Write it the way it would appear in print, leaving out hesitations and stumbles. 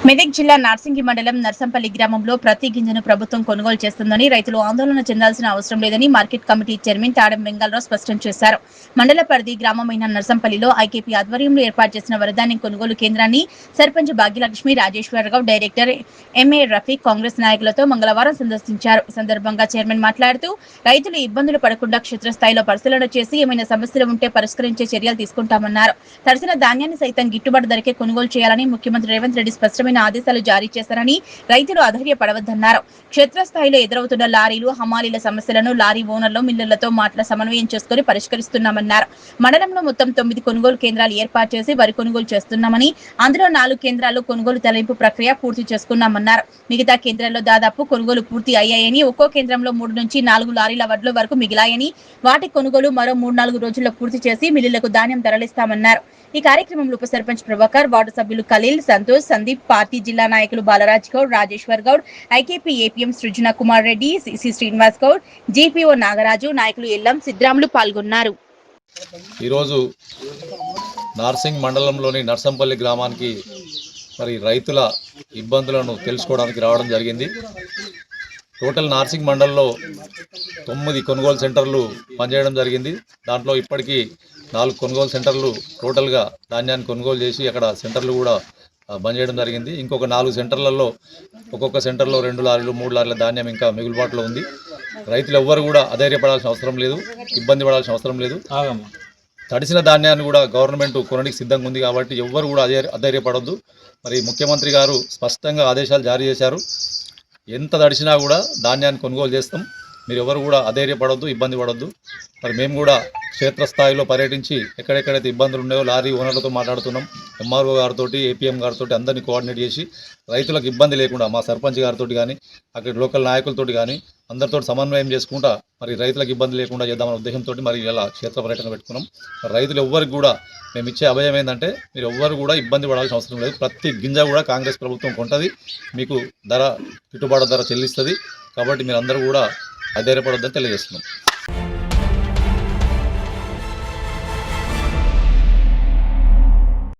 మెదక్ జిల్లా నార్సింగి మండలం నర్సంపల్లి గ్రామంలో ప్రతి గింజను ప్రభుత్వం కొనుగోలు చేస్తుందని రైతులు ఆందోళన చెందాల్సిన అవసరం లేదని market committee chairman Tadem Vengalarao స్పష్టం చేశారు. మండల పరిధి గ్రామమైన నర్సంపల్లిలో ఐకేపీ ఆధ్వర్యంలో ఏర్పాటు చేసిన వరధాన్యం కొనుగోలు కేంద్రాన్ని సర్పంచ్ భాగ్యలక్ష్మి రాజేశ్వరరావు, డైరెక్టర్ ఎంఏ రఫీక్ కాంగ్రెస్ నాయకులతో మంగళవారం సందర్శించారు. ఈ సందర్భంగా చైర్మన్ మాట్లాడుతూ రైతులు ఇబ్బందులు పడకుండా క్షేత్రస్థాయిలో పరిశీలన చేసి ఏమైనా సమస్యలు ఉంటే పరిష్కరించే చర్యలు తీసుకుంటామన్నారు. తడిసిన ధాన్యాన్ని సైతం గిట్టుబాటు ధరకే కొనుగోలు చేయాలని ముఖ్యమంత్రి రేవంత్ రెడ్డి స్పష్టమైన ఆదేశాలు జారీ చేశారని రైతులు అధైర్యపడవద్దన్నారు. క్షేత్రస్థాయిలో ఎదురవుతున్న లారీలు, హమాలీల సమస్యలను లారీ ఓనర్లు, మిల్లులతో సమన్వయం చేసుకుని పరిష్కరిస్తున్నామన్నారు. మండలంలో మొత్తం 9 కొనుగోలు కేంద్రాలు ఏర్పాటు చేసి వరి కొనుగోలు చేస్తున్నామని, అందులో 4 కేంద్రాల్లో కొనుగోలు తరలింపు ప్రక్రియ పూర్తి చేసుకున్నామన్నారు. మిగతా కేంద్రాల్లో దాదాపు కొనుగోలు పూర్తి అయ్యాయని, ఒక్కో కేంద్రంలో 3 నుంచి 4 లారీల వడ్ల వరకు మిగిలాయని, వాటి కొనుగోలు మరో 3-4 రోజుల్లో పూర్తి చేసి మిల్లులకు ధాన్యం తరలిస్తామన్నారు. ఈ కార్యక్రమంలో ఉప సర్పంచ్ ప్రభాకర్, వార్డు సభ్యులు ఖలీల్, సంతోష్, సందీప్, పార్టీ జిల్లా నాయకులు బాలరాజ్ గౌడ్, రాజేశ్వర్ గౌడ్, ఐకేపీ ఏపీఎం సృజన కుమార్ రెడ్డి, సిసి శ్రీనివాస్ గౌడ్, జీపీఓ నాగరాజు, నాయకులు ఎల్లం, సిద్రాములు పాల్గొన్నారు. ఈరోజు నార్సింగ్ మండలంలోని నర్సంపల్లి గ్రామానికి రైతుల ఇబ్బందులను తెలుసుకోవడానికి రావడం జరిగింది. టోటల్ నార్సింగ్ మండలంలో 9 కొనుగోలు సెంటర్లు పనిచేయడం జరిగింది. దాంట్లో ఇప్పటికీ 4 కొనుగోలు సెంటర్లు టోటల్గా ధాన్యాన్ని కొనుగోలు చేసి అక్కడ సెంటర్లు కూడా బంద్ చేయడం జరిగింది. ఇంకొక 4 సెంటర్లలో ఒక్కొక్క సెంటర్లో 2 లారీలు 3 లారీల ధాన్యం ఇంకా మిగులుబాటులో ఉంది. రైతులు ఎవ్వరు కూడా అధైర్యపడాల్సిన అవసరం లేదు, ఇబ్బంది పడాల్సిన అవసరం లేదు. తడిసిన ధాన్యాన్ని కూడా గవర్నమెంట్ కొనడానికి సిద్ధంగా ఉంది కాబట్టి ఎవ్వరు కూడా అధైర్యపడొద్దు. ముఖ్యమంత్రి గారు స్పష్టంగా ఆదేశాలు జారీ చేశారు. ఎంత తడిసినా కూడా ధాన్యాన్ని కొనుగోలు చేస్తాం. మీరు ఎవరు కూడా అధైర్యపడొద్దు, ఇబ్బంది పడొద్దు. మేము కూడా క్షేత్రస్థాయిలో పర్యటించి ఎక్కడెక్కడైతే ఇబ్బందులు ఉన్నాయో లారీ ఓనర్లతో మాట్లాడుతున్నాం. ఎంఆర్ఓ గారితో, ఏపీఎం గారితో అందరినీ కోఆర్డినేట్ చేసి రైతులకు ఇబ్బంది లేకుండా మా సర్పంచ్ గారితో కానీ అక్కడ లోకల్ నాయకులతో కానీ అందరితో సమన్వయం చేసుకుంటా రైతులకు ఇబ్బంది లేకుండా చేద్దామనే ఉద్దేశంతో ఇలా క్షేత్ర పర్యటన పెట్టుకున్నాం. రైతులు ఎవ్వరికి కూడా మేము ఇచ్చే అభయం ఏంటంటే మీరు ఎవ్వరు కూడా ఇబ్బంది పడాల్సిన అవసరం లేదు. ప్రతి గింజ కూడా కాంగ్రెస్ ప్రభుత్వం కొంటది, మీకు గిట్టుబాటు ధర చెల్లిస్తుంది. కాబట్టి మీరు అందరూ కూడా అధైర్యపడొద్దని తెలియజేస్తున్నాం.